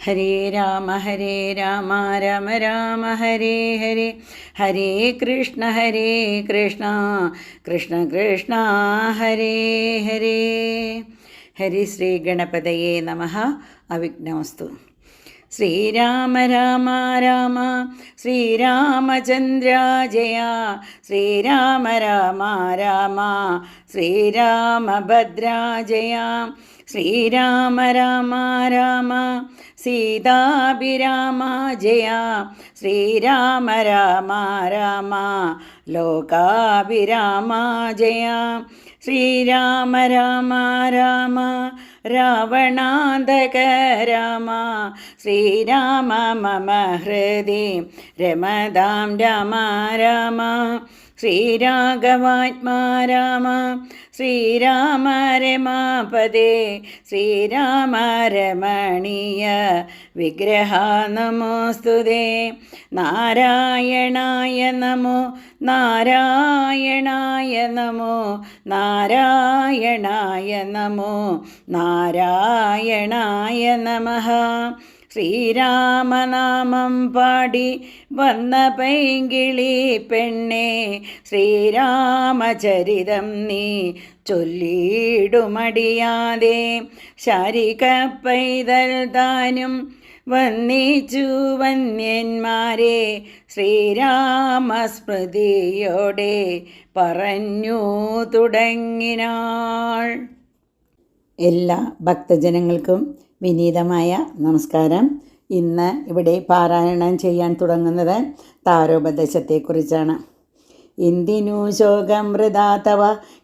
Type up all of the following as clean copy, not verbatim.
ഹരേ രാമ രാമ രാമ ഹരേ ഹരേ, ഹരേ കൃഷ്ണ കൃഷ്ണ കൃഷ്ണ ഹരേ ഹരേ. ഹരി ശ്രീ ഗണപതയേ നമഃ. അവിഘ്നമസ്തു. ശ്രീരാമ രാമ രാമ ശ്രീരാമചന്ദ്ര ജയ, ശ്രീരാമ രാമ രാമ ശ്രീരാമഭദ്ര ജയ, ശ്രീരാമ രാമ രാമ സീതാഭിരാമ ജയ, ശ്രീരാമ രാമ രാമ ലോകാഭിരാമ ജയ, ശ്രീരാമ രാമ രാമ രാവണാന്തക രാമ, ശ്രീരാമ മമ ഹൃദി രമതാം രാമ രാമ, ശ്രീരാഘവാത്മാ രാമ ശ്രീരാമ രമാപദേ, ശ്രീരാമ രമണീയ വിഗ്രഹ നമോസ്തുതേ. നാരായണായ നമോ നാരായണായ നമോ നാരായണായ നമോ നാരായണായ നമഃ. ശ്രീരാമനാമം പാടി വന്ന പൈങ്കിളി പെണ്ണെ, ശ്രീരാമചരിതം നീ ചൊല്ലിടുമടിയാതെ, ശാരിക പൈതൽ താനും വന്നിച്ചു വന്യന്മാരെ, ശ്രീരാമസ്മൃതിയോടെ പറഞ്ഞു തുടങ്ങിനാൾ. എല്ലാ ഭക്തജനങ്ങൾക്കും വിനീതമായ നമസ്കാരം. ഇന്ന് ഇവിടെ പാരായണം ചെയ്യാൻ തുടങ്ങുന്നത് താരോപദേശത്തെക്കുറിച്ചാണ്. എന്തിനു ശോകം വൃഥാതവ,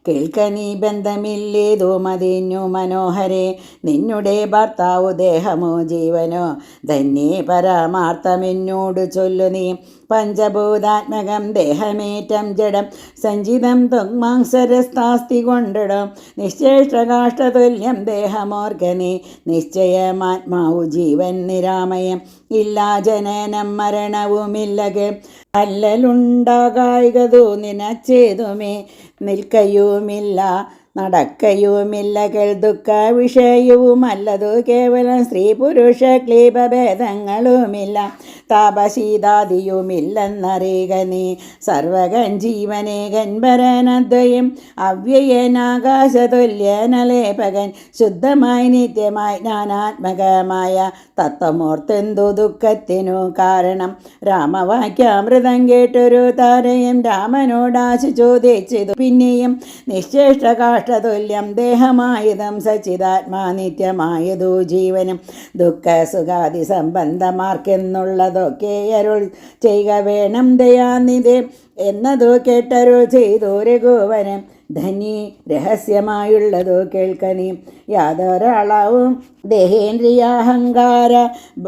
കേൾക്കനീ ബന്ധമില്ലേതോ മതിന്നു മനോഹരേ, നിന്നുടെ ഭർത്താവു ദേഹമോ ജീവനോ, ധന്യേ പരമാർത്ഥമെന്നോട് ചൊല്ലു നീ. പഞ്ചഭൂതാത്മകം ദേഹമേറ്റം ജഡം, സഞ്ചിതം ത്വങ്മാംസരസ്താസ്തി കൊണ്ടിടും, നിശ്ചേഷ്ടകാഷ്ടതുല്യം ദേഹമോർഗനേ, നിശ്ചയമാത്മാവു ജീവൻ നിരാമയം, ഇല്ലാ ജനനം മരണവുമില്ലകെ, അല്ലലുണ്ടാകായികതു നിനച്ചേതുമേ, നിൽക്കയുമില്ല നടക്കയുമില്ലകൾ, ദുഃഖ വിഷയവുമല്ലതു കേവലം, സ്ത്രീ പുരുഷ ക്ലീബഭേദങ്ങളുമില്ല, താപശീതാദിയുമില്ലെന്നറിയുക നീ. സർവകൻ ജീവനേകൻ പരനദ്വയം, അവ്യയനാകാശതുല്യനലേപകൻ, ശുദ്ധമായി നിത്യമായി ജ്ഞാനാത്മകമായ തത്വമോർത്തെന്തു ദുഃഖത്തിനു കാരണം. രാമവാക്യാമൃതം കേട്ടൊരു താരയും രാമനോടാശു ചോദിച്ചതു പിന്നെയും, നിശ്ചേഷ്ടകാഷ്ടതുല്യം ദേഹമായതും സച്ചിതാത്മാ നിത്യമായതു ജീവനും, ദുഃഖ സുഖാദി സംബന്ധമാർക്കെന്നുള്ളതൊക്കെ അരുൾ ചെയ്യുക വേണം ദയാനിധി എന്നതു കേട്ടരുൾ ചെയ്തു രഘുവരൻ. ധനി രഹസ്യമായുള്ളതു കേൾക്കനീ, യാതൊരാളവും ദേഹേന്ദ്രിയാഹങ്കാര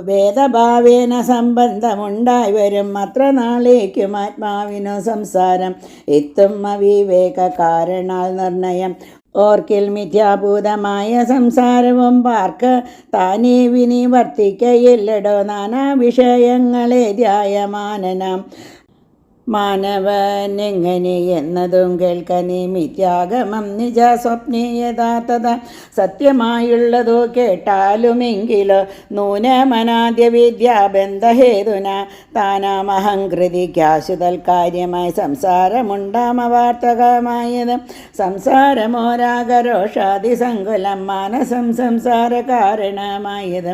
ഭേദഭാവേന സംബന്ധമുണ്ടായി വരും, അത്ര നാളേക്കും ആത്മാവിനു സംസാരം എത്തും അവിവേക കാരണാൽ നിർണയം. ഓർക്കിൽ മിഥ്യാഭൂതമായ സംസാരവും പാർക്ക താനേ വിനിവർത്തിക്കയില്ലടോ, നാനാ വിഷയങ്ങളെ ധ്യായമാനനാം മാനവൻ എങ്ങനെ എന്നതും കേൾക്കനീ. മിഥ്യാഗമം നിജ സ്വപ്നേ യഥാതഥ, സത്യമായുള്ളതോ കേട്ടാലുമെങ്കിലോ, നൂനമനാദ്യ വിദ്യാബന്ധഹേതുന താനാമഹങ്കൃതിക്കാശു തൽക്കാര്യമായി, സംസാരമുണ്ടാമവാർത്തകമായത് സംസാരമോ രാഗരോഷാദി സങ്കുലം, മാനസം സംസാര കാരണമായത്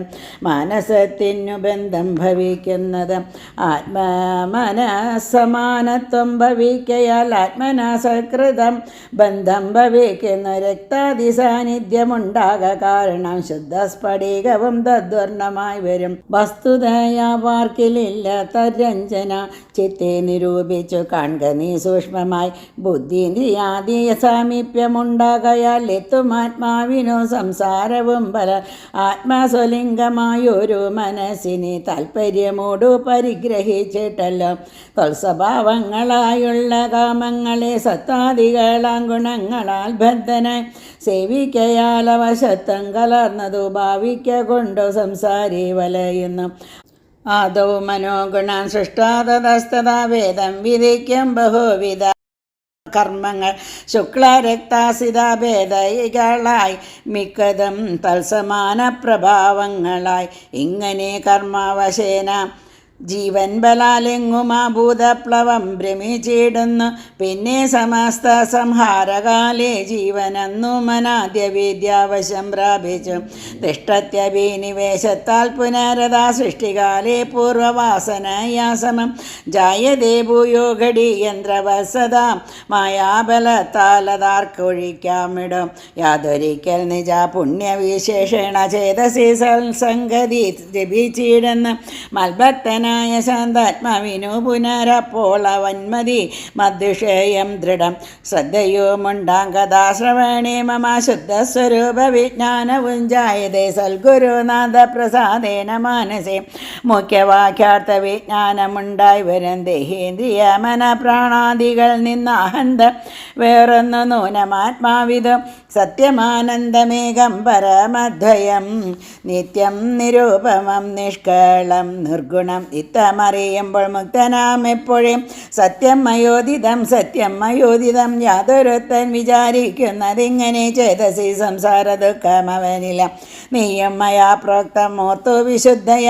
മാനസത്തിനു ബന്ധം ഭവിക്കുന്നത്, ആത്മമനസമാ മാനത്വം ഭവിക്കയാൽ ആത്മനാ സകൃതം ബന്ധം ഭവിക്കുന്ന, രക്താദി സാന്നിധ്യമുണ്ടാക കാരണം ശുദ്ധസ്ഫടികവും തദ്വർണമായി വരും. വസ്തുതയാ വാർക്കിലില്ല തരഞ്ജന, ചിത്തെ നിരൂപിച്ചു കാൺക നീ സൂക്ഷ്മമായി, ബുദ്ധീന്ദ്രിയാദീയ സാമീപ്യമുണ്ടാകയാൽ എത്തും ആത്മാവിനോ സംസാരവും പല. ആത്മാസ്വലിംഗമായൊരു മനസ്സിനെ താൽപര്യമോടു പരിഗ്രഹിച്ചിട്ടല്ലോ, സ്വഭാവങ്ങളായുള്ള കാമങ്ങളെ സത്താദികളാം ഗുണങ്ങളാൽ ബദ്ധനായി സേവിക്കയാൽ അവശത്വം കലർന്നതു ഭാവിക്ക കൊണ്ടു സംസാരി വലയുന്നു. ആദൗ മനോഗുണാൻ സൃഷ്ടാതതസ്തഥാ വേദം വിധിക്കും ബഹുവിധ കർമ്മങ്ങൾ ശുക്ലരക്താസിതാഭേദയികളായി മിക്കതും തത്സമാന പ്രഭാവങ്ങളായി ഇങ്ങനെ കർമാവശേന ജീവൻ ബലാലെങ്ങുമാ ഭൂതപ്ലവം ഭ്രമിച്ചിടുന്നു. പിന്നെ സമസ്ത സംഹാരകാലേ ജീവനന്നു മനാദ്യ വിദ്യാവശം പ്രാപിച്ചു തിഷ്ടത്യഭിനിവേശത്താൽ പുനരതാ സൃഷ്ടികാലേ പൂർവവാസനയാസമം ജായതേ ഭൂയോ ഘടിയന്ത്രവസതാ മായാബലത്താലതാർക്കൊഴിക്കാമിടും യാതൊരിക്കൽ നിജ പുണ്യവിശേഷണ ചേതസി സത്സംഗതി ജപിച്ചിടുന്ന മൽഭക്തന ശാന്താത്മാവിനു പുനരപ്പോൾ വന്മതി മദ്വിഷയം ദൃഢം ശ്രദ്ധയുമുണ്ടാങ്കഥാശ്രവണേ മമ ശുദ്ധസ്വരൂപ വിജ്ഞാനവും ജായതേ സൽഗുരുനാഥ പ്രസാദേന മാനസേ മുഖ്യവാക്യാർത്ഥ വിജ്ഞാനമുണ്ടായി വരും ദേഹേന്ദ്രിയ മന പ്രാണാദികൾ നിന്നാഹന്ത വേറൊന്നു നൂനമാത്മാവിധം സത്യമാനന്ദമേകം പരമദ്വയം നിത്യം നിരൂപമം നിഷ്കളം നിർഗുണം ഇത്തമറിയുമ്പോൾ മുക്തനാം എപ്പോഴും സത്യം മയോദിതം യാതൊരുത്തൻ വിചാരിക്കുന്നതിങ്ങനെ ചേതസി സംസാര ദുഃഖമവനില നീയും മയാ പ്രോക്തം ഓർത്തു വിശുദ്ധയ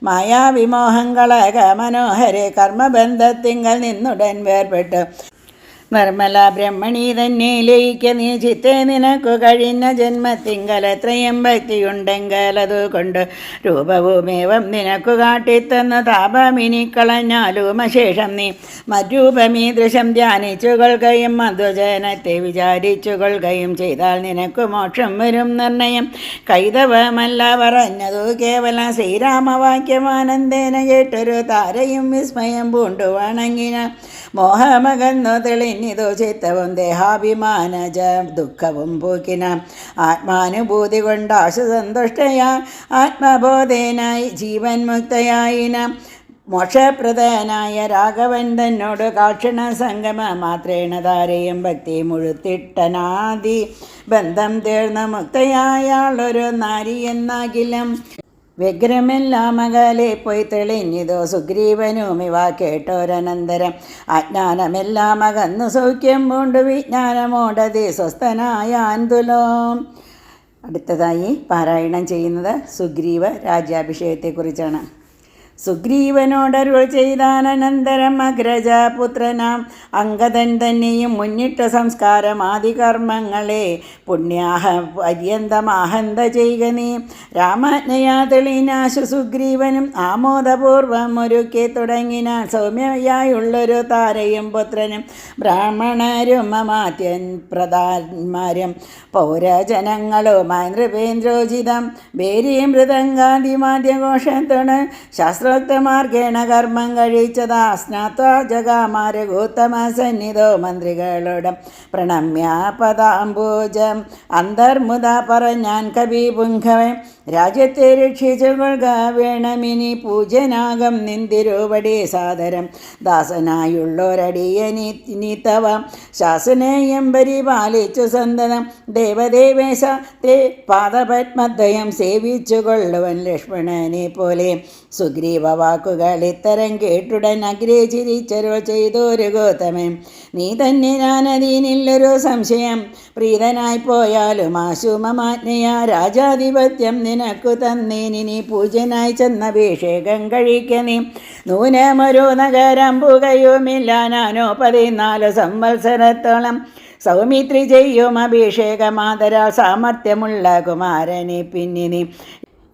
മായാവിമോഹങ്ങളക മനോഹരെ കർമ്മബന്ധത്തിങ്കൽ നിന്നുടൻ വേർപെട്ടു നിർമ്മല ബ്രഹ്മണി തന്നെ ലയിക്ക നീ ചിത്തെ നിനക്കു കഴിഞ്ഞ ജന്മത്തിങ്കൽ എത്രയും ഭക്തിയുണ്ടെങ്കിൽ അതുകൊണ്ട് രൂപവുമേവം നിനക്കു കാട്ടിത്തന്ന താപമിനി കളഞ്ഞാലും അശേഷം നീ മറ്റൂപമീദൃശം ധ്യാനിച്ചുകൊള്ളുകയും മധുജനത്തെ വിചാരിച്ചുകൊള്ളുകയും ചെയ്താൽ നിനക്കു മോക്ഷം വരും നിർണയം കൈതവമല്ല പറഞ്ഞതു കേവല ശ്രീരാമവാക്യമാനന്ദേന കേട്ടൊരു താരയും വിസ്മയം പൂണ്ടു വണങ്ങിന മോഹമകന്നു തെളിഞ്ഞിതു ചിത്തവും ദേഹാഭിമാനജ ദുഃഖവും പോക്കിന ആത്മാനുഭൂതി കൊണ്ട് ആശുസന്തുഷ്ടയാ ആത്മബോധേനായി ജീവൻ മുക്തയായിന മോക്ഷപ്രദനായ രാഘവൻ തന്നോട് കാക്ഷണ സംഗമ മാത്രേണ താരയും ഭക്തി മുഴുത്തിട്ടനാദി ബന്ധം തീർന്ന മുക്തയായാളൊരു നാരി എന്നാകിലും വ്യഗ്രമെല്ലാം അകലെ പോയി തെളിഞ്ഞിതോ സുഗ്രീവനുമിവ കേട്ടോരനന്തരം അജ്ഞാനമെല്ലാം അകന്നു സൗഖ്യം പൂണ്ടു വിജ്ഞാനമോടതി സ്വസ്ഥനായാൻതുലോ. അടുത്തതായി പാരായണം ചെയ്യുന്നത് സുഗ്രീവ രാജ്യാഭിഷേകത്തെക്കുറിച്ചാണ്. സുഗ്രീവനോടരുൾ ചെയ്താനന്തരം അഗ്രജപുത്രനാം അംഗദൻ തന്നെയും മുന്നിട്ട സംസ്കാരമാദികർമ്മങ്ങളെ പുണ്യാഹ പര്യന്തമാഹന്ത ചെയ്യുക നീ. രാമാജ്ഞയാ തെളിനാശു സുഗ്രീവനും ആമോദപൂർവം ഒരുക്കി തുടങ്ങിനാൻ സൗമ്യയായുള്ളൊരു താരയും പുത്രനും ബ്രാഹ്മണരും അമാത്യൻ പ്രധാന്മാരും പൗരജനങ്ങളുമായി നൃപേന്ദ്രോചിതം ഭേരിയും മൃദംഗാദിമാദ്യഘോഷത്തോട് ശാസ്ത്രോക്തമാർഗേണ കർമ്മം കഴിച്ചതാ സ്നാത്വാ ജഗാമാരഗോത്തമ സന്നിധോ മന്ത്രികളോടും പ്രണമ്യ പദാംബൂജം അന്തർമുദ പറഞ്ഞാൻ കവി പുങ്കവൻ രാജ്യത്തെ രക്ഷിച്ചുകൊള്ളുക വേണമിനി പൂജനാകം നിന്തിരുവടി സാദരം ദാസനായുള്ളൊരടിയനിത്തവ ശാസനേയം പരിപാലിച്ചു സന്തതം ദേവദേവേശ തേ പാദപത്മദ്വയം സേവിച്ചുകൊള്ളുവൻ ലക്ഷ്മണനെ പോലെ. സുഗ്രീവ വാക്കുകൾ ഇത്തരം കേട്ടുടൻ അഗ്രേ ചിരിച്ചരോ ചെയ്തൊരു ഗൗതമൻ നീ തന്നെ ഞാനതീനില്ലൊരു സംശയം പ്രീതനായി പോയാലും ആശുമമാജ്ഞയാ രാജാധിപത്യം നിനക്കു തന്നേനി പൂജനായി ചെന്നഭിഷേകം കഴിക്ക നീ. നൂനമൊരു നഗരം പുകയുമില്ല നാനോ 14 സംവത്സരത്തോളം സൗമിത്രി ചെയ്യും അഭിഷേകമാതരാൽ സാമർത്ഥ്യമുള്ള കുമാരനെ പിന്നിനി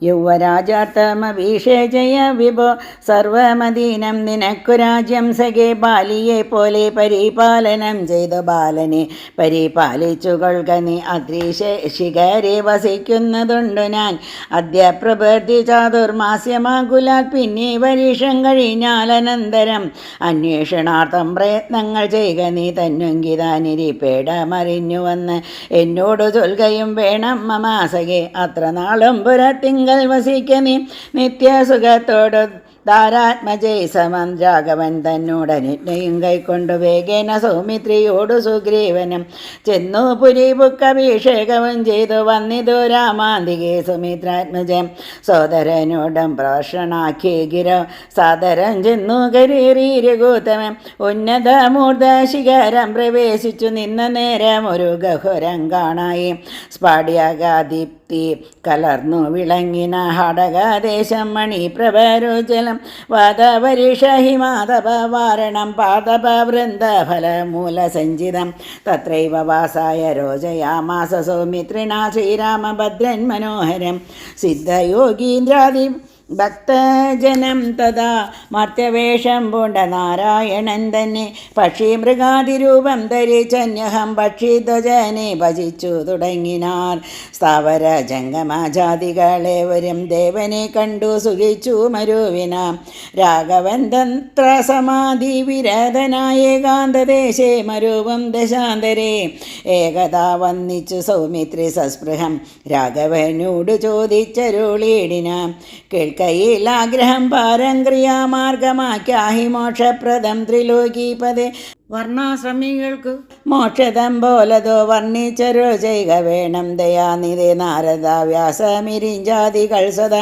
യുവരാജാത്തമഭിഷേചയ വിഭോ സർവമദീനം നിനക്കു രാജ്യം സഖേ ബാലിയെ പോലെ പരിപാലനം ചെയ്തു ബാലനെ പരിപാലിച്ചുകൊള്ളുക നീ. അദ്രിശിഖരെ വസിക്കുന്നതുണ്ടു ഞാൻ അദ്യ പ്രഭൃതി ചാതുർമാസ്യമാകുലാൽ പിന്നെ പരീക്ഷം കഴിഞ്ഞാൽ അനന്തരം അന്വേഷണാർത്ഥം പ്രയത്നങ്ങൾ ചെയ്യുക നീ. തന്നുങ്കിതാനിരിപ്പേടമറിഞ്ഞു വന്ന് എന്നോട് ചൊൽകയും വേണം മമാസകെ. അത്ര നാളും പുരത്തിങ്ക വസിക്ക നീ നിത്യസുഖത്തോട് ധാരാത്മജൈ സമം രാഘവൻ തന്നോടനുജ്ഞയും കൈക്കൊണ്ടു വേഗേന സൗമിത്രിയോടു സുഗ്രീവനും ചെന്നു പുരി ബുക്കഭിഷേകവും ചെയ്തു വന്നിതു രാമാന്തികെ സുമിത്രാത്മജം സോദരനോടും പ്രവർഷണാക്കി ഗിരോ സാദരം ചെന്നു കരീരീരകൂത്തമം ഉന്നതമൂർധ ശിഖരം പ്രവേശിച്ചു നിന്ന നേരം ഒരു ഗഹുരം കാണായി സ്ഫാട്യകാദീപ്തി കലർന്നു വിളങ്ങിന ഹടകദേശം മണിപ്രഭരുജലം വാദപരീഷ ഹിമാതപ വാരണം പാദപ വൃന്ദഫലമൂലസഞ്ചിതം തത്രൈവ വാസായ രോചയാമാസ സൗമിത്രിണാ ശ്രീരാമഭദ്രൻ മനോഹരം സിദ്ധയോഗീന്ദ്രാദി ഭക്തജനം തഥാ മർത്യവേഷം പൂണ്ട നാരായണൻ തന്നെ പക്ഷി മൃഗാതിരൂപം ധരിച്ചന്യഹം പക്ഷിധ്വജനെ ഭജിച്ചു തുടങ്ങിനാർ സ്ഥാവര ജംഗമജാതികളേവരും ദേവനെ കണ്ടു സുഖിച്ചു മരുവിന രാഘവൻ തന്ത്ര സമാധി വിരതനായ ഏകാന്തദേശേ മരുവും ദശാന്തരേ ഏകദാ വന്നിച്ചു സൗമിത്രി സസ്പൃഹം രാഘവനോട് ചോദിച്ചരുളീടിന കേൾക്കയിലാഗ്രഹം പാരം ക്രിയാമാർഗമാക്കാഹി മോക്ഷപ്രദം ത്രിലോകീപദേ വർണ്ണാശ്രമികൾക്കു മോക്ഷതം പോലതോ വർണ്ണിച്ചരോ ചെയ്യുക വേണം ദയാനിധി നാരദ വ്യാസമിരിഞ്ചാദികൾ സദാ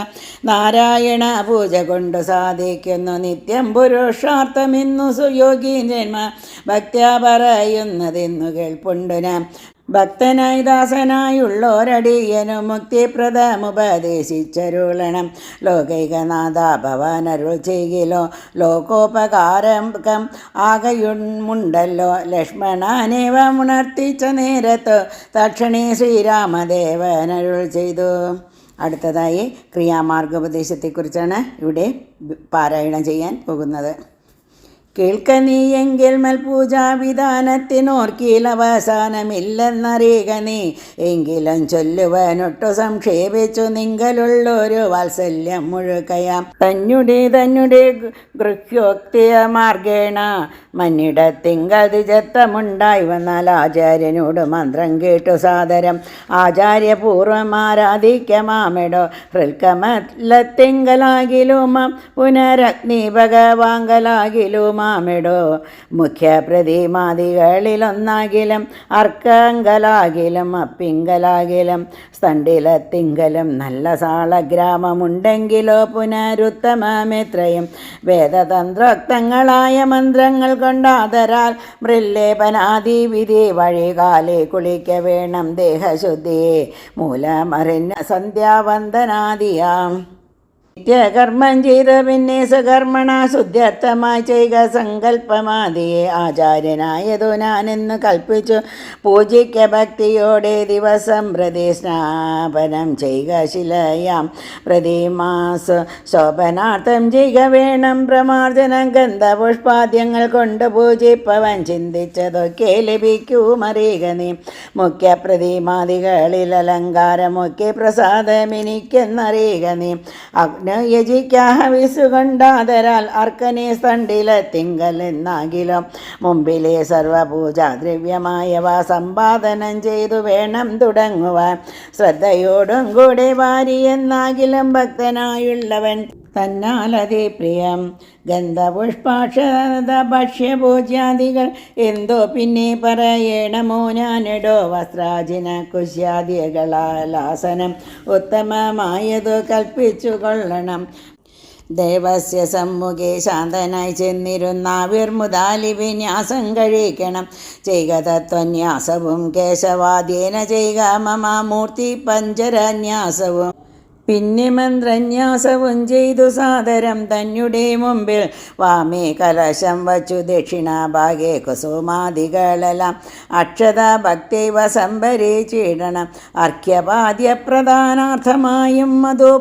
നാരായണ പൂജ കൊണ്ടു സാധിക്കുന്നു നിത്യം പുരുഷാർത്ഥമെന്നു സുയോഗീന്ദ്രന്മാർ ഭക്ത്യാ പറയുന്നതെന്നു കേൾപ്പുണ്ടു നാം ഭക്തനായി ദാസനായുള്ളോരടിയനു മുക്തിപ്രദമുപദേശിച്ചരുളണം ലോകൈകനാഥ ഭവാനരുൾ ചെയ്യിലോ ലോകോപകാരം ആകയുമുണ്ടല്ലോ ലക്ഷ്മണനേവ ഉണർത്തിച്ച നേരത്ത് തക്ഷണേ ശ്രീരാമദേവനരുൾ ചെയ്തു. അടുത്തതായി ക്രിയാമാർഗോപദേശത്തെക്കുറിച്ചാണ് ഇവിടെ പാരായണം ചെയ്യാൻ പോകുന്നത്. കേൾക്ക നീയെങ്കിൽ മൽപൂജാവിധാനത്തിനോർക്കിലവസാനമില്ലെന്നറിയുക നീ എങ്കിലും ചൊല്ലുവാനൊട്ടു സംക്ഷേപിച്ചു നിങ്കലുള്ളൊരു വാത്സല്യം മുഴുകയാം തന്നെ ഗൃഹ്യോക്തിയ മാർഗേണ മന്നിടത്തിങ്കതിജത്തമുണ്ടായി വന്നാൽ ആചാര്യനോട് മന്ത്രം കേട്ടു സാദരം ആചാര്യപൂർവം ആരാധിക്കമാമിടോ ഹൃൽക്കമല്ലത്തിങ്കലാകിലുമ പുനരഗ്നി ഭഗവാങ്കലാകിലുമ മാമിടോ മുഖ്യ പ്രതിമാദികളിലൊന്നാകിലും അർക്കങ്കലാകിലും അപ്പിങ്കലാകിലും സ്തണ്ടിലത്തിങ്കലും നല്ല സാളഗ്രാമമുണ്ടെങ്കിലോ പുനരുത്തമമെത്രയും വേദതന്ത്രോക്തങ്ങളായ മന്ത്രങ്ങൾ കൊണ്ടാദരാൽ മൃല്ലേപനാദി വിധി വഴികാലെ കുളിക്ക വേണം ദേഹശുദ്ധിയെ മൂലമറിഞ്ഞ സന്ധ്യാവന്ദനാദിയാം നിത്യകർമ്മം ചെയ്ത പിന്നെ സകർമ്മണ ശുദ്ധ്യർത്ഥമായി ചെയ്യുക സങ്കല്പമാതിയെ ആചാര്യനായതു ഞാനെന്ന് കൽപ്പിച്ചു പൂജിക്ക ഭക്തിയോടെ ദിവസം പ്രതി സ്നാപനം ചെയ്യുക ശിലയാം പ്രതിമാസ ശോഭനാർത്ഥം ചെയ്യുക വേണം പ്രമാർജനം ഗന്ധപുഷ്പാദ്യങ്ങൾ കൊണ്ട് പൂജിപ്പവൻ ചിന്തിച്ചതൊക്കെ ലഭിക്കുമറിയുക നീ മുഖ്യ പ്രതിമാദികളിൽ അലങ്കാരമൊക്കെ പ്രസാദമെനിക്കെന്നറിയുക നീ യജിക്കാഹവിസുകൊണ്ടാതരാൽ അർക്കനെ സ്തണ്ടിലത്തിങ്കൽ എന്നാകിലും മുമ്പിലെ സർവപൂജാദ്രവ്യമായവ സമ്പാദനം ചെയ്തു വേണം തുടങ്ങുവാൻ ശ്രദ്ധയോടും കൂടെ വാരി എന്നാകിലും ഭക്തനായുള്ളവൻ തന്നാലതേ പ്രിയം ഗന്ധപുഷ്പാക്ഷത ഭക്ഷ്യഭോജ്യാദികൾ എന്തോ പിന്നെ പറയണമോ ഞാനിടോ വസ്ത്രാജിന കുശ്യാദികളാലാസനം ഉത്തമമായതു കൽപ്പിച്ചു കൊള്ളണം ദേവസ്യ സമ്മുഖേ ശാന്തനായി ചെന്നിരുന്നാവിർമുതാലി വിന്യാസം കഴിക്കണം ചെയ്യുക തത്വന്യാസവും കേശവാദ്യേന ചെയ്യുക മമ മൂർത്തി പഞ്ചരന്യാസവും പിന്നെ മന്ത്രന്യാസവും ചെയ്തു സാദരം തന്നെ മുമ്പിൽ വാമേ കലശം വച്ചു ദക്ഷിണാഭാഗേ കുസുമാദികളെല്ലാം അക്ഷത ഭക്തൈവ സംഭരിച്ചിടണം അർഘ്യപാദ്യപ്രധാനാർത്ഥമായും മധു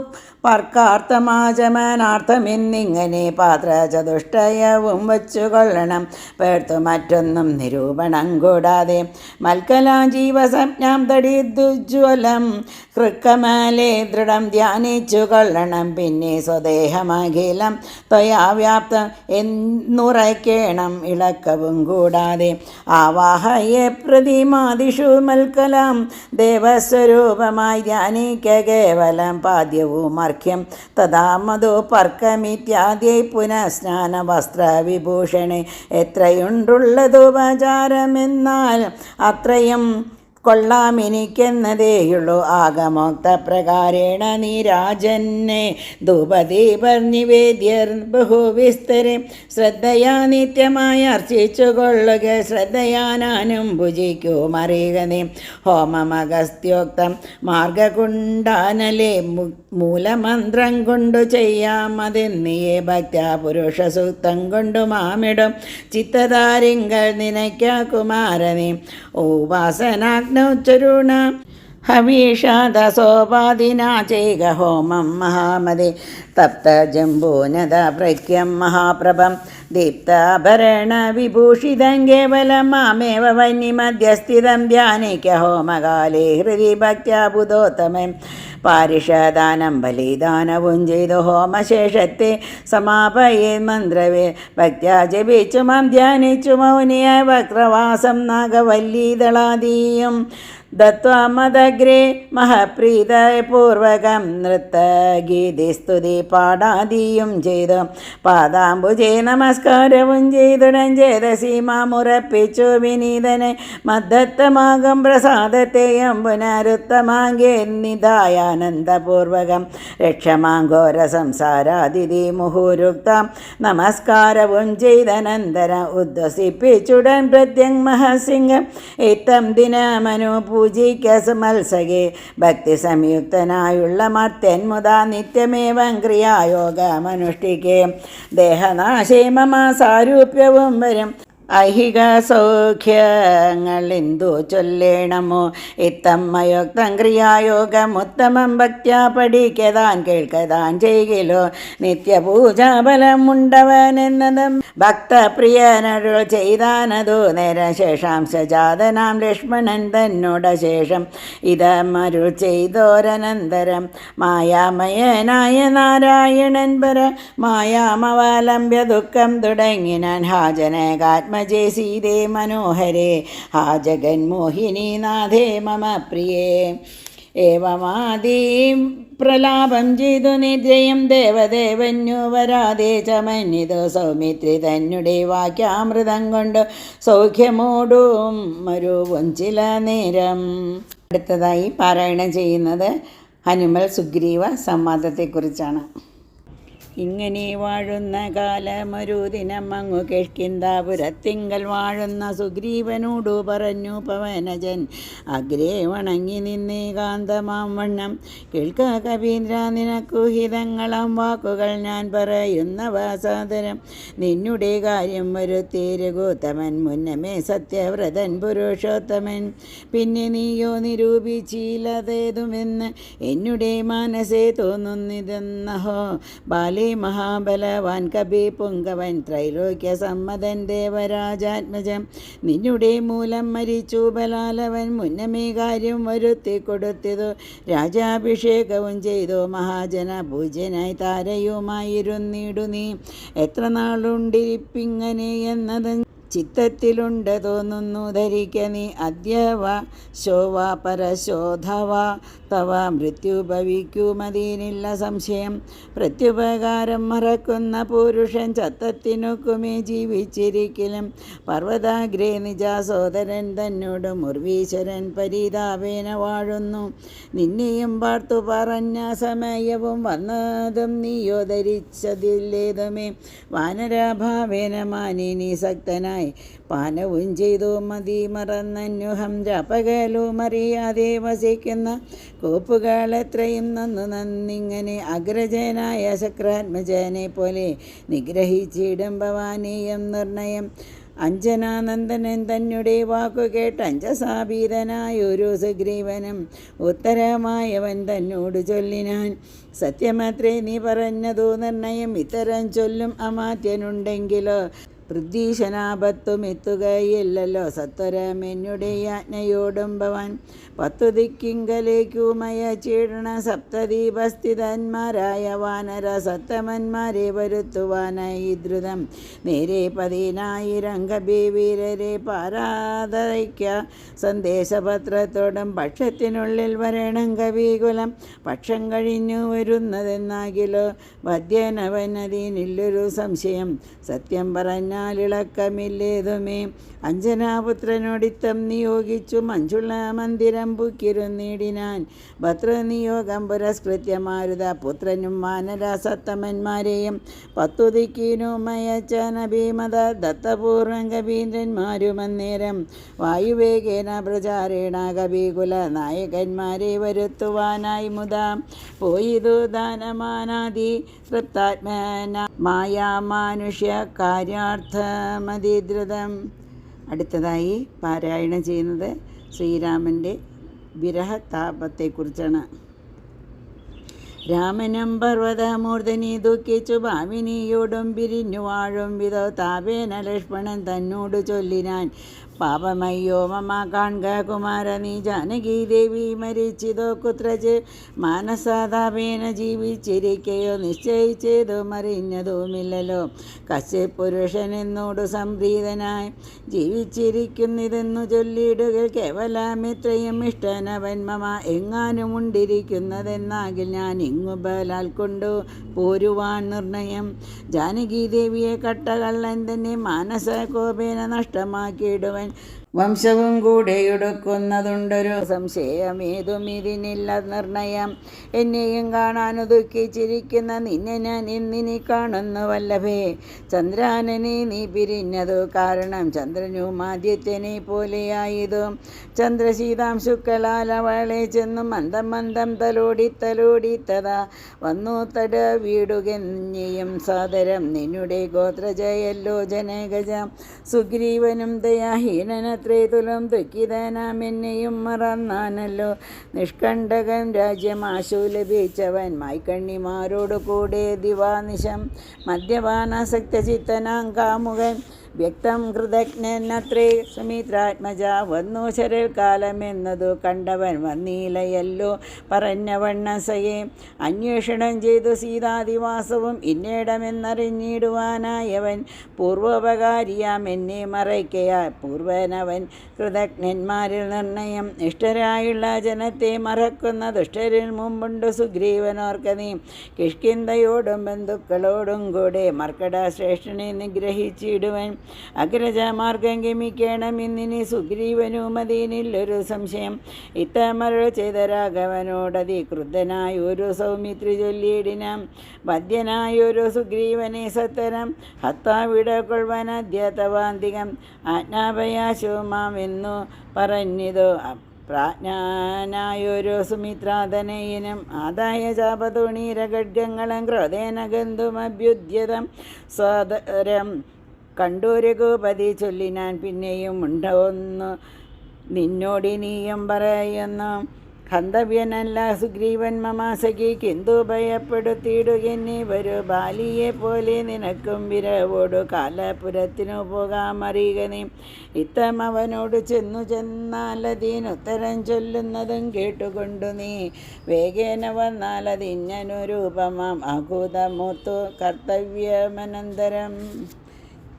പർക്കാർത്ഥമാചമനാർത്ഥമെന്നിങ്ങനെ പാത്രചതുഷ്ടയവും വച്ചു കൊള്ളണം പേർത്തു മറ്റൊന്നും നിരൂപണം കൂടാതെ മൽക്കലാജീവസജ്ഞാം തടിദ്ജ്വലം കൃക്കമാലെ ദൃഢം ധ്യാനിച്ചു കൊള്ളണം പിന്നെ സ്വദേഹമഖിലം ത്വയാ വ്യാപ്തം എന്നുറയ്ക്കണം ഇളക്കവും കൂടാതെ ആവാഹയെ പ്രതിമാദിഷു മൽക്കലാം ദേവസ്വരൂപമായി ധ്യാനിക്ക കേവലം പാദ്യവും മർഖ്യം തഥാ മധുപർക്കമിത്യാദ്യൈ പുനഃ സ്നാനവസ്ത്രവിഭൂഷണേ. എത്രയുണ്ടുള്ളതുപചാരമെന്നാൽ അത്രയും കൊള്ളാമെനിക്കെന്നതേയുള്ളൂ. ആകമോക്ത പ്രകാരേണ നീരാജന്നെ ധൂപദീപർനിവേദ്യർ ബഹുവിസ്തരെ ശ്രദ്ധയാ നിത്യമായി അർച്ചിച്ചു കൊള്ളുക. ശ്രദ്ധയാനാനും ഭുജിക്കുമറിയുക നീ. ഹോമമഗസ്ത്യോക്തം മാർഗകുണ്ടാനലെ മൂലമന്ത്രം കൊണ്ടു ചെയ്യാം. അതിന്നിയെ ഭക്ത്യാ പുരുഷ സൂക്തം കൊണ്ടു മാമിടും ചിത്തതാരിങ്കൾ നിനയ്ക്ക കുമാരനേ. ഉപാസനാഗ്നോച്ചരുണ ഹവീഷാദസോപാദിനാ ചെയ്ക ഹോമം മഹാമതി. തപ്ത ജംബൂനദ പ്രഖ്യം മഹാപ്രഭം ദീപ്താഭരണ വിഭൂഷിതം കേവലം മാമേവ വന്യമധ്യസ്ഥിതം ധ്യാനിക്ക ഹോമകാലേ ഹൃദി ഭക്ത്യാ ബുധോത്തമം. പാരിഷദാനം ബലിദാനവും ചെയ്തു ഹോമശേഷത്തെ സമാപയേ മന്ത്രവേ. ഭക്ത്യാ ജപിച്ചു മാം ധ്യാനിച്ചു മൗനിയായ വക്രവാസം നാഗവല്ലീദളാദീയും ദത്വാമദഗ്രേ മഹപ്രീതപൂർവകം നൃത്തഗീതിസ്തുതി പാടാദിയും ചെയ്തു പാദാംബുജേ നമസ്കാരവും ചെയ്തുടൻ ചേതസി മാമുറപ്പിച്ചു വിനീതനെ. മദ്ദത്തമാകും പ്രസാദത്തെയും പുനരുത്തമാങ്കേ നിദായാനന്ദപൂർവകം രക്ഷമാഘോര സംസാരാതിഥി മുഹുരുക്തം നമസ്കാരവും ചെയ്തനന്തരം ഉദ്വസിപ്പിച്ചുടൻ പ്രത്യങ് മഹസിംഹം. ഇത്തം ദിനമനു പൂജിക്ക മത്സകെ. ഭക്തി സംയുക്തനായുള്ള മർത്യൻ മുതാ നിത്യമേവം ക്രിയായോഗമനുഷ്ഠിക്കേ. ദേഹനാശേ മമ സാരൂപ്യവും വരും ഐഹിക സൗഖ്യങ്ങളെന്തു ചൊല്ലേണമോ. ഇത്തമ്മയുക്തം ക്രിയായോഗം ഉത്തമം ഭക്ത്യാ പഠിക്കതാൻ കേൾക്കതാൻ ചെയ്കിലോ. നിത്യപൂജാബലം ഉണ്ടവനെന്നതും ഭക്തപ്രിയനരുൾ ചെയ്താനതു നേരം. ശേഷാംശജാതനാം ലക്ഷ്മണൻ തന്നോട ശേഷം ഇതമരുൾ ചെയ്തോരനന്തരം. മായാമയനായ നാരായണൻ പര മായാമവലംബ്യ ദുഃഖം തുടങ്ങിനാൻ. ഹാജനകാത്മ ജയ സീതേ മനോഹരേ ഹാ ജഗന്മോഹിനി നാഥേ മമ പ്രിയേ. ഏവമാദീം പ്രലാപം ചെയ്തു നിദ്രയും ദേവദേവന്യു വരാതെ ചമഞ്ഞിതു. സൗമിത്രി തന്നെ വാക്യാമൃതം കൊണ്ട് സൗഖ്യമോടും മരുവും ചില നേരം. അടുത്തതായി പാരായണം ചെയ്യുന്നത് ഹനുമൽ സുഗ്രീവ സംവാദത്തെക്കുറിച്ചാണ്. ഇങ്ങനെ വാഴുന്ന കാലമൊരു ദിനം അങ്ങു കിഷ്കിന്ധാപുരത്തിങ്കൽ വാഴുന്ന സുഗ്രീവനോടു പറഞ്ഞു പവനജൻ. അഗ്രേ വണങ്ങി നിന്നേ കാന്തമാം വണ്ണം കേൾക്ക കവീന്ദ്ര നിനക്കു ഹിതങ്ങളാം വാക്കുകൾ ഞാൻ പറയുന്നവ സാദരം. നിന്നുടെ കാര്യം വരുത്തി രഘുത്തമൻ മുന്നമേ സത്യവ്രതൻ പുരുഷോത്തമൻ. പിന്നെ നീയോ നിരൂപിച്ചില്ലതേതുമെന്ന് എന്നുടെ മനസ്സേ തോന്നുന്നിതെന്നഹോ. ബാലേ മഹാബലവാൻ കവി പുങ്കവൻ ത്രൈലോക്യ സമ്മതൻ ദേവരാജാത്മജം. നിന്നുടെ മൂലം മരിച്ചു ബലാലവൻ മുന്നമേ കാര്യം വരുത്തി കൊടുത്തിതു. രാജാഭിഷേകവും ചെയ്തു മഹാജന പൂജ്യനായി താരയുമായിരുന്നിടു നീ. എത്ര നാളുണ്ടിരിപ്പിങ്ങനെ എന്നതും ചിത്തത്തിലുണ്ട് തോന്നുന്നു ധരിക്ക നീ. അദ്യവ ശോവ പരശോധവ തവ മൃത്യു ഭവിക്കുമതിനില്ല സംശയം. പ്രത്യുപകാരം മറക്കുന്ന പുരുഷൻ ചത്തത്തിനൊക്കുമേ ജീവിച്ചിരിക്കലും. പർവ്വതാഗ്രേ നിജ സോദരൻ തന്നോടും ഉർവീശ്വരൻ പരിതാപേന വാഴുന്നു. നിന്നെയും പാർത്തു പറഞ്ഞ സമയവും വന്നതും നീയോ ധരിച്ചതില്ലേതുമേ. വാനരാഭാവേന മാനിനി സക്തനായി പാനവും ചെയ്തു മതി മറന്നന്യുഹം. രാപ്പകലും അറിയാതെ വസിക്കുന്ന കോപ്പുകൾ എത്രയും നന്നിങ്ങനെ അഗ്രജനായ ശക്രാത്മജനെ പോലെ നിഗ്രഹിച്ചിടും ഭവാനീയം നിർണയം. അഞ്ജനാനന്ദനൻ തന്നെ വാക്കു കേട്ട് അഞ്ജസാഭീതനായൊരു സുഗ്രീവനും ഉത്തരമായവൻ തന്നോട് ചൊല്ലിനാൻ. സത്യമത്രേ നീ പറഞ്ഞതു നിർണയം. ഇത്തരം ചൊല്ലും അമാത്യനുണ്ടെങ്കിലോ പൃഥ്വീശനാപത്തും എത്തുകയില്ലല്ലോ സത്വരമെന്നുടെ യാജ്ഞയോടും ഭവാൻ. 10 ദിക്കിങ്കലേക്കുമയച്ചിടണ സപ്തദീപസ്ഥിതന്മാരായ വാനര സത്തമന്മാരെ വരുത്തുവാനായി ദ്രുതം നേരെ 10,000 കപിവീരരെ പാരാതയ്ക്ക സന്ദേശപത്രത്തോടും പക്ഷത്തിനുള്ളിൽ വരണം കവികുലം. പക്ഷം കഴിഞ്ഞു വരുന്നതെന്നാകിലോ വധ്യനവൻ അതിനില്ലൊരു സംശയം. സത്യം പറഞ്ഞാൽ ഇളക്കമില്ലേതുമേ. അഞ്ജനാപുത്രനോടിത്തം നിയോഗിച്ചു മഞ്ചുള്ള മന്ദിരം പുക്കിരുന്നിടിനാൻ. ഭദ്രനിയോഗം പുരസ്കൃത്യ മാരുത പുത്രനും വാനര സത്തമന്മാരെയും 10 ദിക്കിനുമയച്ചാൻ അഭിമത ദത്തപൂർവം കവീന്ദ്രന്മാരുമന്നേരം വായുവേഗേന പ്രചാരേണ കവികുല നായകന്മാരെ വരുത്തുവാനായി മുതാ പോയിതു ദാനമാനാദി തൃപ്താത്മന മായാമാനുഷ്യ കാര്യാർത്ഥമതിദ്രുതം. അടുത്തതായി പാരായണം ചെയ്യുന്നത് ശ്രീരാമൻ്റെ വിരഹതാപത്തെക്കുറിച്ചാണ്. രാമനും പർവ്വതമൂർധനി ദുഃഖിച്ചു ഭാമിനിയോടും പിരിഞ്ഞു വാഴും വിധോ താപേന ലക്ഷ്മണൻ തന്നോട് ചൊല്ലിനാൻ. പാപമയ്യോ മമ കാൺക കുമാര നീ ജാനകി ദേവി മരിച്ചിതോ കുത്രച്ച് മാനസാതാപേന ജീവിച്ചിരിക്കയോ നിശ്ചയിച്ചതും അറിഞ്ഞതുമില്ലല്ലോ. കശ്യപ് പുരുഷൻ എന്നോട് സംപ്രീതനായി ജീവിച്ചിരിക്കുന്നിതെന്നു ചൊല്ലിയിടുക കേവലമിത്രയും ഇഷ്ടനവൻ മമ എങ്ങാനും ഉണ്ടിരിക്കുന്നതെന്നാകിൽ ഞാൻ ഇങ്ങു ബലാൽ കൊണ്ടു പോരുവാൻ നിർണയം. ജാനകി ദേവിയെ കട്ടകള്ളൻ തന്നെ മാനസകോപേന നഷ്ടമാക്കിയിടുവൻ വംശവും കൂടെ ഒടുക്കുന്നതുണ്ടൊരു സംശയമേതും ഇതിനില്ല നിർണയം. എന്നെയും കാണാനു ദുഃഖിച്ചിരിക്കുന്ന നിന്നെ ഞാൻ എന്നിനി കാണുന്നു വല്ലഭേ. ചന്ദ്രാനനെ നീ പിരിഞ്ഞതു കാരണം ചന്ദ്രനും ആദിത്യനെ പോലെയായതു. ചന്ദ്രശീതാംശുക്കളാൽ അവളെ ചെന്നു മന്ദം മന്ദം തലോടിത്തതാ വന്നു തട വീടുകഞ്ഞയും സാദരം നിന്നുടെ ഗോത്രജയല്ലോ ജനഗജ. സുഗ്രീവനും ദയാഹീനന ത്രേതുലം ദുഃഖിതനാം എന്നെയും മറന്നാനല്ലോ. നിഷ്കണ്ടകം രാജ്യം ആശു ലഭിച്ചവൻ മായ്ക്കണ്ണിമാരോടു കൂടെ ദിവാനിശം മദ്യപാനാസക്തചിത്തനാം കാമുകൻ വ്യക്തം കൃതജ്ഞനത്രേ സുമിത്രാത്മജ. വന്നു ശരൽ കാലമെന്നതു കണ്ടവൻ വന്നീലയല്ലോ പറഞ്ഞവണ്ണസയെ. അന്വേഷണം ചെയ്തു സീതാദിവാസവും ഇന്നിടമെന്നറിഞ്ഞിടുവാനായവൻ പൂർവോപകാരിയാം എന്നെ മറയ്ക്കയാൽ പൂർവനവൻ കൃതജ്ഞന്മാരിൽ നിർണയം. ഇഷ്ടരായുള്ള ജനത്തെ മറക്കുന്ന ദുഷ്ടരിൽ മുമ്പുണ്ട് സുഗ്രീവനോർക്ക നീ. കിഷ്കിന്ധയോടും ബന്ധുക്കളോടും കൂടെ മർക്കട ശ്രേഷ്ഠനെ നിഗ്രഹിച്ചിടുവൻ. അഗ്രജമാർഗം ഗമിക്കണം ഇന്നിനി സുഗ്രീവനും അതിനില്ലൊരു സംശയം. ഇത്തമരുൾ ചെയ്ത രാഘവനോടതി ക്രുദ്ധനായൊരു സൗമിത്രി ചൊല്ലിയിടിനാം. വധ്യനായൊരു സുഗ്രീവനെ സത്തരം ഹത്താവിട കൊൾവനദ്യതവാന്തികം ആജ്ഞാപയാശുമാമെന്നു പറഞ്ഞിതോ പ്രാജ്ഞാനായൊരു സുമിത്രാതനയനും ആദായ ചാപതുണീരഖഡ്ഗങ്ങളും ക്രോധേന ഗന്ധുമഭ്യുദ്യതം സാദരം കണ്ടു രഘുപതി ചൊല്ലിനാൻ. പിന്നെയും ഉണ്ടോന്നു നിന്നോടിനീയും പറയുന്നു ഹന്തവ്യനല്ല സുഗ്രീവൻ മമാസഖി കിന്തു ഭയപ്പെടുത്തിയിടുകെന്നെ വരൂ ബാലിയെ പോലെ നിനക്കും വിരവോടു കാലപുരത്തിനു പോകാമറിയുക നീ. ഇത്തം അവനോട് ചെന്നാലതിനുത്തരം ചൊല്ലുന്നതും കേട്ടുകൊണ്ടു നീ വേഗേന വന്നാലതിന്നനുരൂപമാം ആകൂതമൂർത്തു കർത്തവ്യമനന്തരം.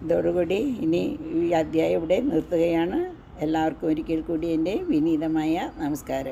ഇതോടുകൂടി ഇനി ഈ അധ്യായം ഇവിടെ നിർത്തുകയാണ്. എല്ലാവർക്കും ഒരിക്കൽ കൂടി എൻ്റെ വിനീതമായ നമസ്കാരം.